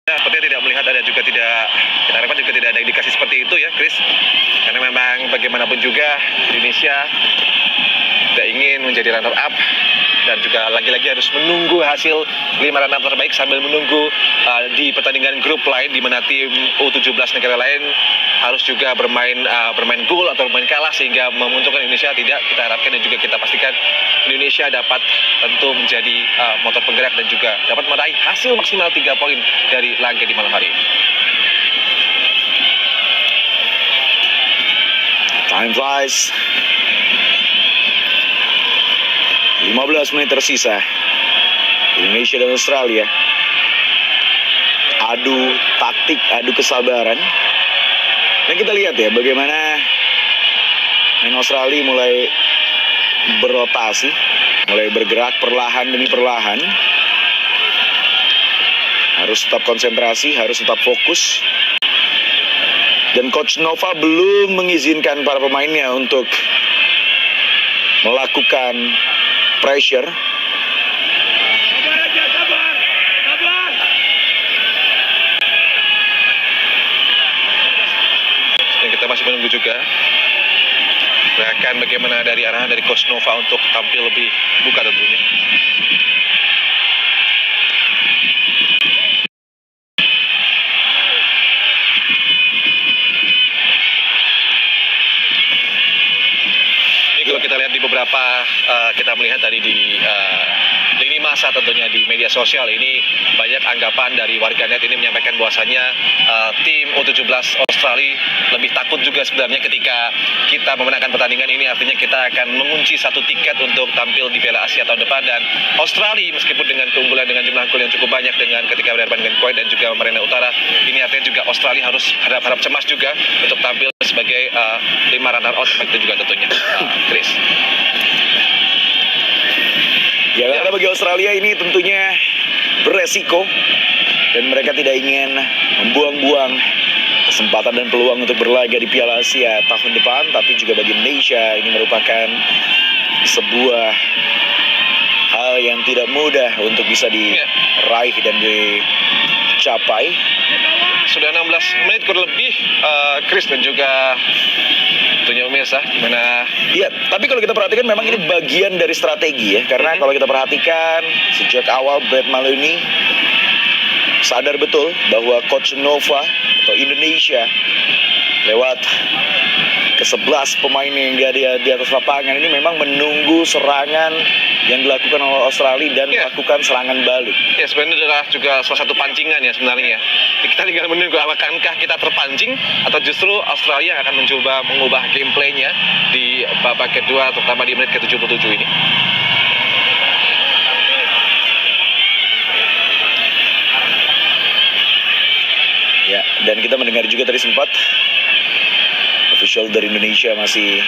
Sepertinya tidak melihat ada juga tidak, kita harapkan juga tidak ada indikasi seperti itu ya, Chris. Karena memang bagaimanapun juga Indonesia tidak ingin menjadi runner up dan juga lagi-lagi harus menunggu hasil 5 runner up terbaik sambil menunggu di pertandingan grup lain di mana tim U17 negara lain harus juga bermain gol atau bermain kalah sehingga menguntungkan Indonesia. Tidak, kita harapkan dan juga kita pastikan Indonesia dapat tentu menjadi motor penggerak dan juga dapat meraih hasil maksimal 3 poin dari laga di malam hari ini. Time flies. 15 menit tersisa. Indonesia dan Australia adu taktik, adu kesabaran. Dan kita lihat ya bagaimana main Australia mulai berotasi, mulai bergerak perlahan demi perlahan. Harus tetap konsentrasi, harus tetap fokus. Dan Coach Nova belum mengizinkan para pemainnya untuk melakukan pressure. Dan kita masih menunggu juga gerakan bagaimana dari arahan dari Coach Nova untuk tampil lebih buka tentunya. Kalau kita lihat di beberapa, kita melihat tadi di lini masa tentunya di media sosial ini banyak anggapan dari warganet ini menyampaikan bahwasannya tim U17 Australia lebih takut juga sebenarnya ketika kita memenangkan pertandingan ini, artinya kita akan mengunci satu tiket untuk tampil di Piala Asia tahun depan. Dan Australia meskipun dengan keunggulan dengan jumlah gol yang cukup banyak dengan ketika berhadapan dengan Kuwait dan juga Marina Utara, ini artinya juga Australia harus harap cemas juga untuk tampil sebagai 5 runner out itu juga tentunya. Chris. Ya, karena bagi Australia ini tentunya beresiko dan mereka tidak ingin membuang-buang kesempatan dan peluang untuk berlaga di Piala Asia tahun depan. Tapi juga bagi Indonesia ini merupakan sebuah hal yang tidak mudah untuk bisa diraih dan dicapai. Sudah 16 menit kurang lebih, Chris dan juga tentunya pemirsa, gimana? Iya, tapi kalau kita perhatikan memang ini bagian dari strategi ya. Karena kalau kita perhatikan sejak awal Brett Maloney sadar betul bahwa Coach Nova atau Indonesia lewat ke-11 pemain yang di atas lapangan ini memang menunggu serangan yang dilakukan oleh Australia dan melakukan serangan balik. Ya, sebenarnya adalah juga salah satu pancingan ya sebenarnya. Kita tinggal menunggu apakah kita terpancing atau justru Australia akan mencoba mengubah gameplaynya di babak kedua, terutama di menit ke-77 ini. Ya, dan kita mendengar juga tadi sempat official dari Indonesia masih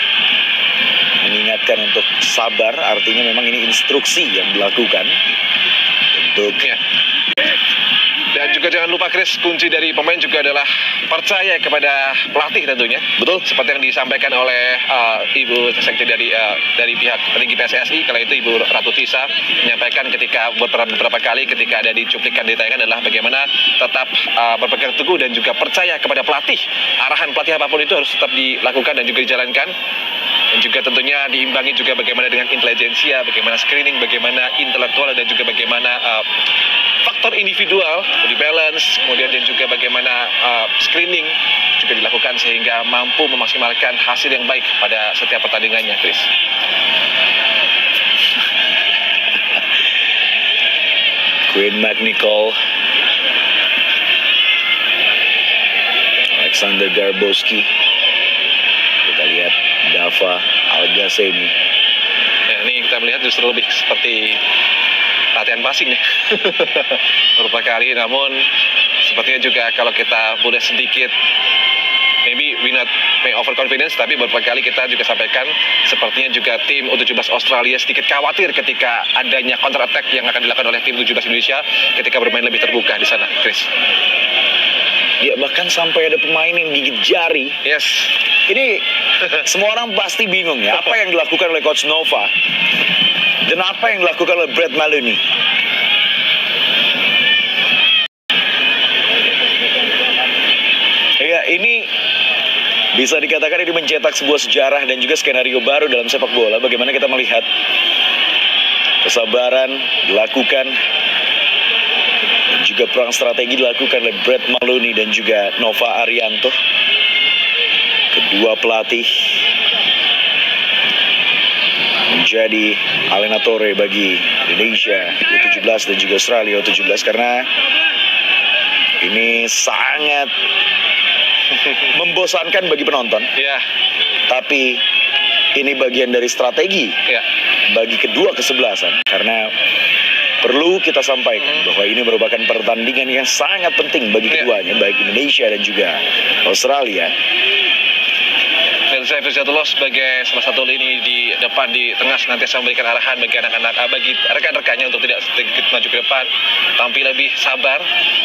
mengingatkan untuk sabar, artinya memang ini instruksi yang dilakukan untuk Dan juga jangan lupa Chris, kunci dari pemain juga adalah percaya kepada pelatih tentunya. betul Seperti yang disampaikan oleh Ibu Sekjen dari pihak petinggi PSSI, kala itu Ibu Ratu Tisa menyampaikan ketika beberapa kali ketika ada dicuplikan ditayangan adalah bagaimana tetap berpegang teguh dan juga percaya kepada pelatih. Arahan pelatih apapun itu harus tetap dilakukan dan juga dijalankan. Dan juga tentunya diimbangi juga bagaimana dengan intelijensia, bagaimana screening, bagaimana intelektual dan juga bagaimana faktor individual, body balance, kemudian dan juga bagaimana screening juga dilakukan sehingga mampu memaksimalkan hasil yang baik pada setiap pertandingannya, Chris. Quinn McNichol, Alexander Garbowski, kita lihat Dava Algasemi. Ya, ini kita melihat justru lebih seperti latihan passing ya. Beberapa kali, namun sepertinya juga kalau kita boleh sedikit maybe we not may overconfidence, tapi beberapa kali kita juga sampaikan sepertinya juga tim U17 Australia sedikit khawatir ketika adanya counter attack yang akan dilakukan oleh tim U17 Indonesia ketika bermain lebih terbuka di sana, Chris. Ya, bahkan sampai ada pemain yang gigit jari. Yes. Ini semua orang pasti bingung ya, apa yang dilakukan oleh Coach Nova dan apa yang dilakukan oleh Brett Maloney. ini bisa dikatakan ini mencetak sebuah sejarah dan juga skenario baru dalam sepak bola. Bagaimana kita melihat kesabaran dilakukan dan juga perang strategi dilakukan oleh Brett Maloney dan juga Nova Arianto, kedua pelatih menjadi alenatore bagi Indonesia U17 dan juga Australia U17, karena ini sangat membosankan bagi penonton. Ya, Tapi ini bagian dari strategi ya. bagi kedua kesebelasan, karena perlu kita sampaikan bahwa ini merupakan pertandingan yang sangat penting bagi keduanya, baik Indonesia dan juga Australia. Mirza Firzatullah sebagai salah satu lini di depan, di tengah, senantiasa memberikan arahan bagi anak-anak, bagi rekan-rekannya untuk tidak sedikit maju ke depan, tampil lebih sabar,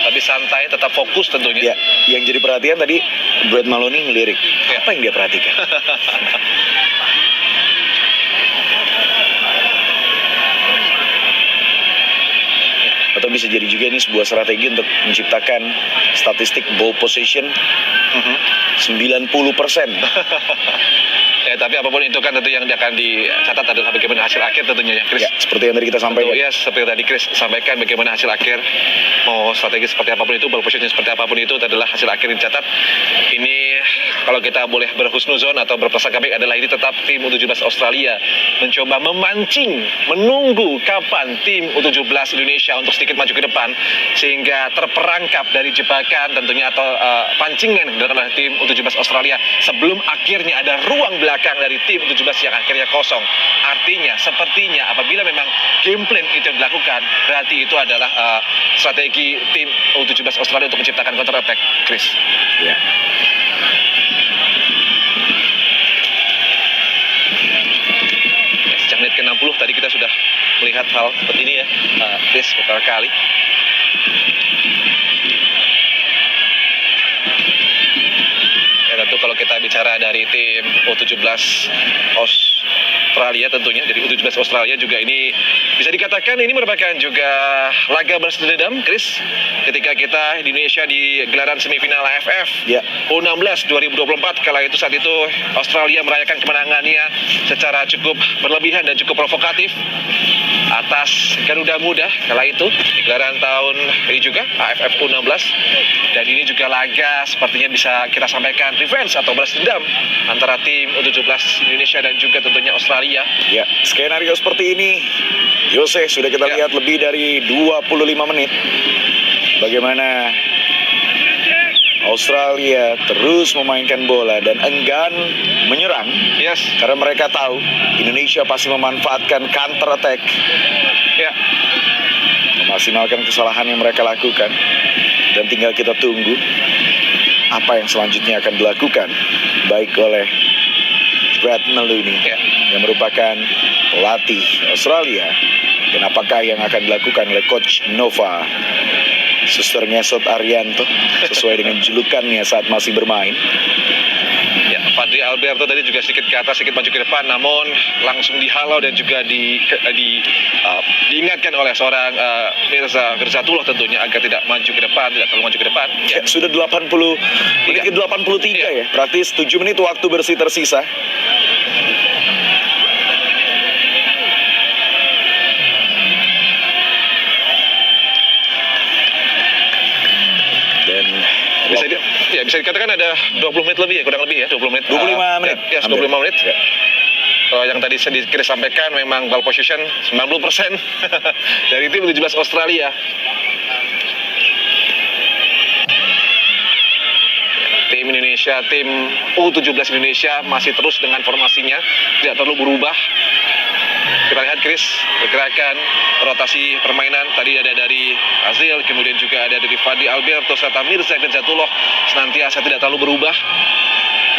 lebih santai, tetap fokus tentunya. Ya, yang jadi perhatian tadi Brett Maloney melirik. Ya. Apa yang dia perhatikan? Atau bisa jadi juga ini sebuah strategi untuk menciptakan statistik ball possession 90%. Ya, tapi apapun itu kan tentu yang akan dicatat adalah bagaimana hasil akhir tentunya ya, Chris. Ya, seperti yang tadi kita sampaikan. Ya, seperti tadi Chris sampaikan, bagaimana hasil akhir, mau strategi seperti apapun itu, ball position seperti apapun itu, adalah hasil akhir yang dicatat. Ini kalau kita boleh berhusnuzon atau berprasangka baik adalah ini tetap tim U17 Australia mencoba memancing, menunggu kapan tim U17 Indonesia untuk sedikit maju ke depan sehingga terperangkap dari jebakan tentunya atau pancingan yang dilakukan oleh tim U17 Australia sebelum akhirnya ada ruang belakang dari tim U17 yang akhirnya kosong. Artinya, sepertinya apabila memang game plan itu yang dilakukan, berarti itu adalah strategi tim U17 Australia untuk menciptakan counter attack, Chris. Ya. Sejak menit ke-60 tadi kita sudah melihat hal seperti ini ya, Chris, beberapa kali. Ya, tentu kalau kita bicara dari tim U17 Australia, tentunya dari U17 Australia juga ini bisa dikatakan ini merupakan juga laga balas dendam, Chris, ketika kita di Indonesia di gelaran semifinal AFF Ya. U16 2024. Kala itu saat itu Australia merayakan kemenangannya secara cukup berlebihan dan cukup provokatif atas Garuda Muda kala itu di gelaran tahun ini juga AFF U16. Dan ini juga laga sepertinya bisa kita sampaikan revenge atau balas dendam antara tim U17 Indonesia dan juga tentunya Australia. Ya, skenario seperti ini Yose sudah kita Ya. lihat lebih dari 25 menit. Bagaimana Australia terus memainkan bola dan enggan menyerang, Yes. karena mereka tahu Indonesia pasti memanfaatkan counter attack, Ya. memaksimalkan kesalahan yang mereka lakukan, dan tinggal kita tunggu apa yang selanjutnya akan dilakukan baik oleh Brett Maloney Ya. yang merupakan pelatih Australia, dan apakah yang akan dilakukan oleh Coach Nova Suster Ngesot Arianto sesuai dengan julukannya saat masih bermain. Ya, Fadri Alberto tadi juga sedikit ke atas, sedikit maju ke depan, namun langsung dihalau dan juga diingatkan oleh seorang Mirza Firzatullah tentunya agar tidak maju ke depan, tidak terlalu maju ke depan. Ya, sudah 80 menit ke 83 ya. Praktis 7 menit waktu bersih tersisa. Dan Bisa dikatakan ada 20 menit lebih ya, kurang lebih ya, 20 menit. 25 menit. Ya, 25 menit. Ya. Kalau yang tadi Chris sampaikan memang ball position 90% dari tim U17 Australia. Tim Indonesia, tim U17 Indonesia masih terus dengan formasinya, tidak terlalu berubah. Kita lihat Chris, pergerakan rotasi permainan tadi ada dari Azil, kemudian juga ada dari Fadli Alberto serta Mirza Firzatullah, senantiasa tidak terlalu berubah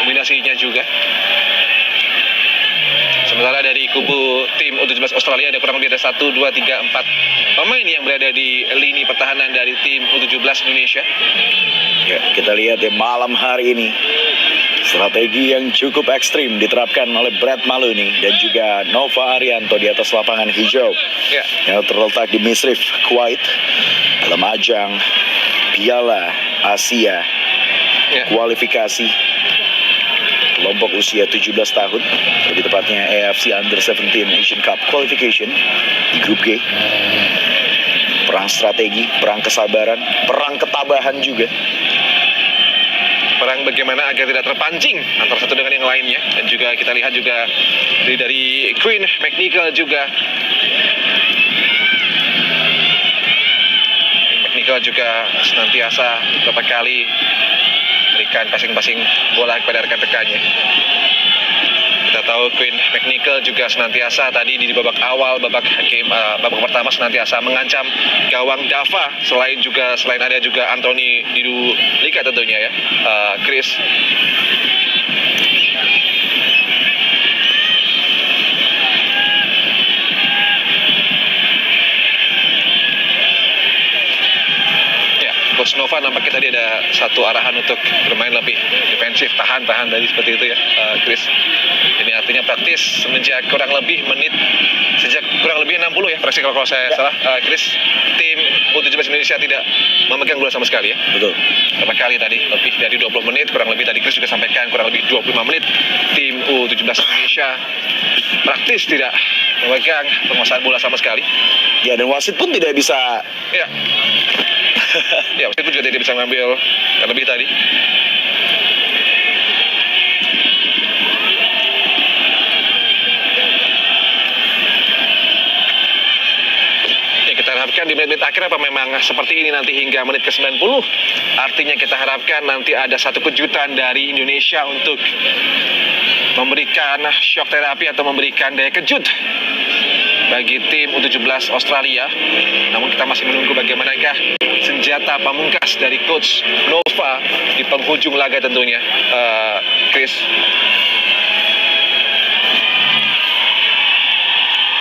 kombinasinya juga. Sementara dari kubu tim U17 Australia ada kurang lebih ada 1, 2, 3, 4 pemain yang berada di lini pertahanan dari tim U17 Indonesia. Ya, kita lihat ya malam hari ini strategi yang cukup ekstrim diterapkan oleh Brett Maloney dan juga Nova Arianto di atas lapangan hijau Ya. yang terletak di Misrif, Kuwait dalam ajang Piala Asia Ya. kualifikasi kelompok usia 17 tahun, lebih tepatnya AFC Under 17 Asian Cup Qualification di grup G. Perang strategi, perang kesabaran, perang ketabahan juga. Perang bagaimana agar tidak terpancing antara satu dengan yang lainnya. Dan juga kita lihat juga dari Queen McNichol juga. McNichol juga senantiasa beberapa kali berikan passing-passing bola kepada rekan-rekannya. Kita tahu Queen McNichol juga senantiasa tadi di babak awal, babak pertama senantiasa mengancam gawang Dava. Selain ada juga Anthony Didulika tentunya ya, Chris. Coach Nova nampaknya tadi ada satu arahan untuk bermain lebih defensif, tahan tadi seperti itu ya, Chris. Ini artinya praktis sejak kurang lebih 60 ya, persis kalau saya salah, Chris. Tim U17 Indonesia tidak memegang bola sama sekali ya. Betul. Berapa kali tadi, lebih dari 20 menit, kurang lebih tadi Chris juga sampaikan, kurang lebih 25 menit tim U17 Indonesia praktis tidak memegang penguasaan bola sama sekali. Ya, dan wasit pun tidak bisa. Ya. Ya, wasit pun juga tidak bisa mengambil lebih tadi. Ya, kita harapkan di menit-menit akhir apa memang seperti ini nanti hingga menit ke-90. Artinya kita harapkan nanti ada satu kejutan dari Indonesia untuk memberikan shock terapi atau memberikan daya kejut bagi tim U17 Australia. Namun kita masih menunggu bagaimanakah senjata pamungkas dari Coach Nova di penghujung laga tentunya, Chris.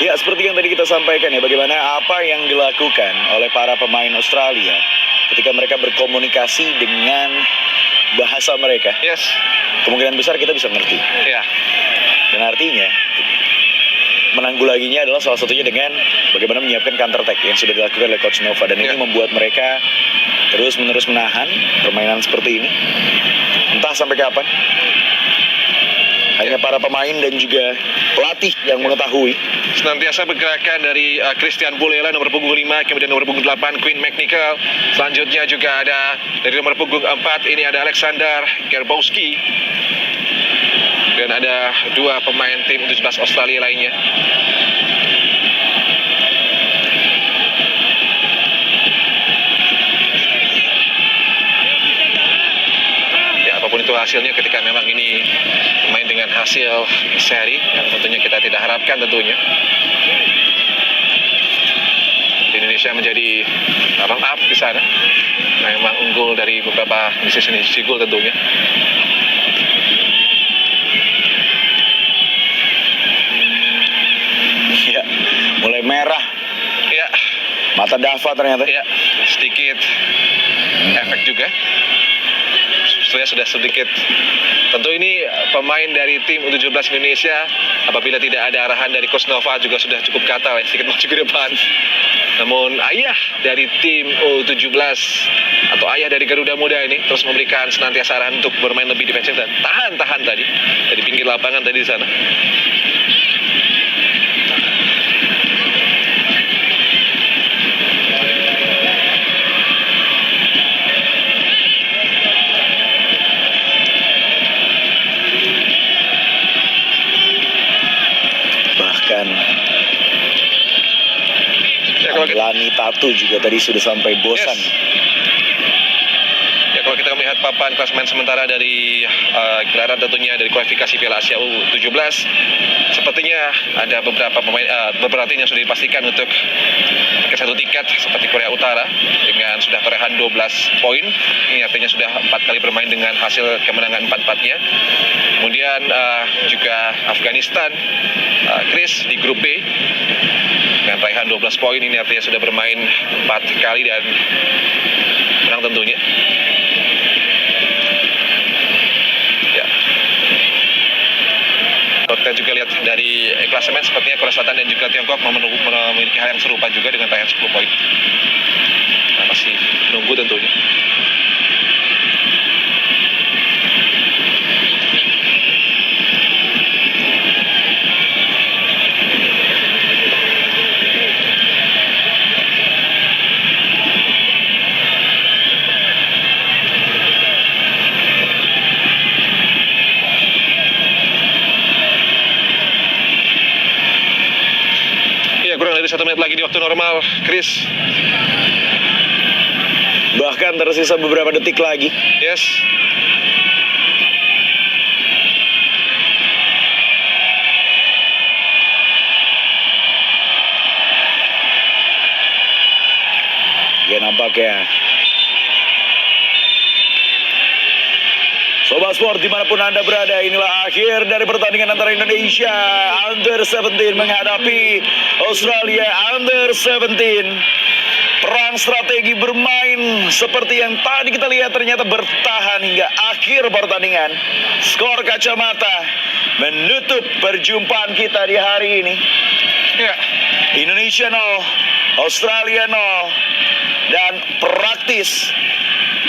Ya, seperti yang tadi kita sampaikan ya, bagaimana apa yang dilakukan oleh para pemain Australia ketika mereka berkomunikasi dengan bahasa mereka. Yes. Kemungkinan besar kita bisa mengerti. Ya. Dan artinya menanggulanginya adalah salah satunya dengan bagaimana menyiapkan counter attack yang sudah dilakukan oleh Coach Nova, dan ini membuat mereka terus-menerus menahan permainan seperti ini. Entah sampai kapan. Hanya para pemain dan juga pelatih yang mengetahui. Senantiasa bergerakan dari Christian Pulela nomor punggung 5, kemudian nomor punggung 8 Queen McNichol. Selanjutnya juga ada dari nomor punggung 4 ini ada Alexander Gerbowski. Dan ada dua pemain tim U17 Australia lainnya. Ya, apapun itu hasilnya, ketika memang ini main dengan hasil seri yang tentunya kita tidak harapkan tentunya. Indonesia menjadi run up di sana. Memang unggul dari beberapa sisi gol tentunya. Ya, mulai merah. Ya. Mata Dava ternyata. Ya, sedikit efek juga. Sudah sedikit. Tentu ini pemain dari tim U17 Indonesia, apabila tidak ada arahan dari Coach Nova juga sudah cukup gatal ya, sedikit maju ke depan. Namun ayah dari tim U17 atau ayah dari Garuda Muda ini terus memberikan senantiasa arahan untuk bermain lebih defensif dan tahan tadi dari pinggir lapangan tadi di sana. Lani Tatu juga tadi sudah sampai bosan. Yes. Ya, kalau kita melihat papan klasemen sementara dari gelaran tentunya dari kualifikasi Piala Asia U17, sepertinya ada beberapa tim yang sudah dipastikan untuk ke satu tiket seperti Korea Utara dengan sudah torehan 12 poin. Ini artinya sudah 4 kali bermain dengan hasil kemenangan 4-4-nya. Kemudian juga Afghanistan, Chris di grup B dengan raihan 12 poin. Ini artinya sudah bermain 4 kali dan menang tentunya. Ya. Kalau kita juga lihat dari klasemen, sepertinya Korea Selatan dan juga Tiongkok memiliki hal yang serupa juga dengan raihan 10 poin. Nah, masih nunggu tentunya. 1 menit lagi di waktu normal, Chris. Bahkan tersisa beberapa detik lagi. Yes. Ya nampaknya Sobat Sport dimanapun Anda berada, inilah akhir dari pertandingan antara Indonesia Under 17 menghadapi Australia Under 17. Perang strategi bermain seperti yang tadi kita lihat ternyata bertahan hingga akhir pertandingan. Skor kacamata menutup perjumpaan kita di hari ini. Ya. Indonesia 0, Australia 0, dan praktis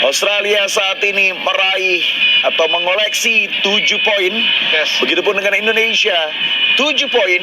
Australia saat ini meraih atau mengoleksi 7 poin. Yes. Begitupun dengan Indonesia 7 poin.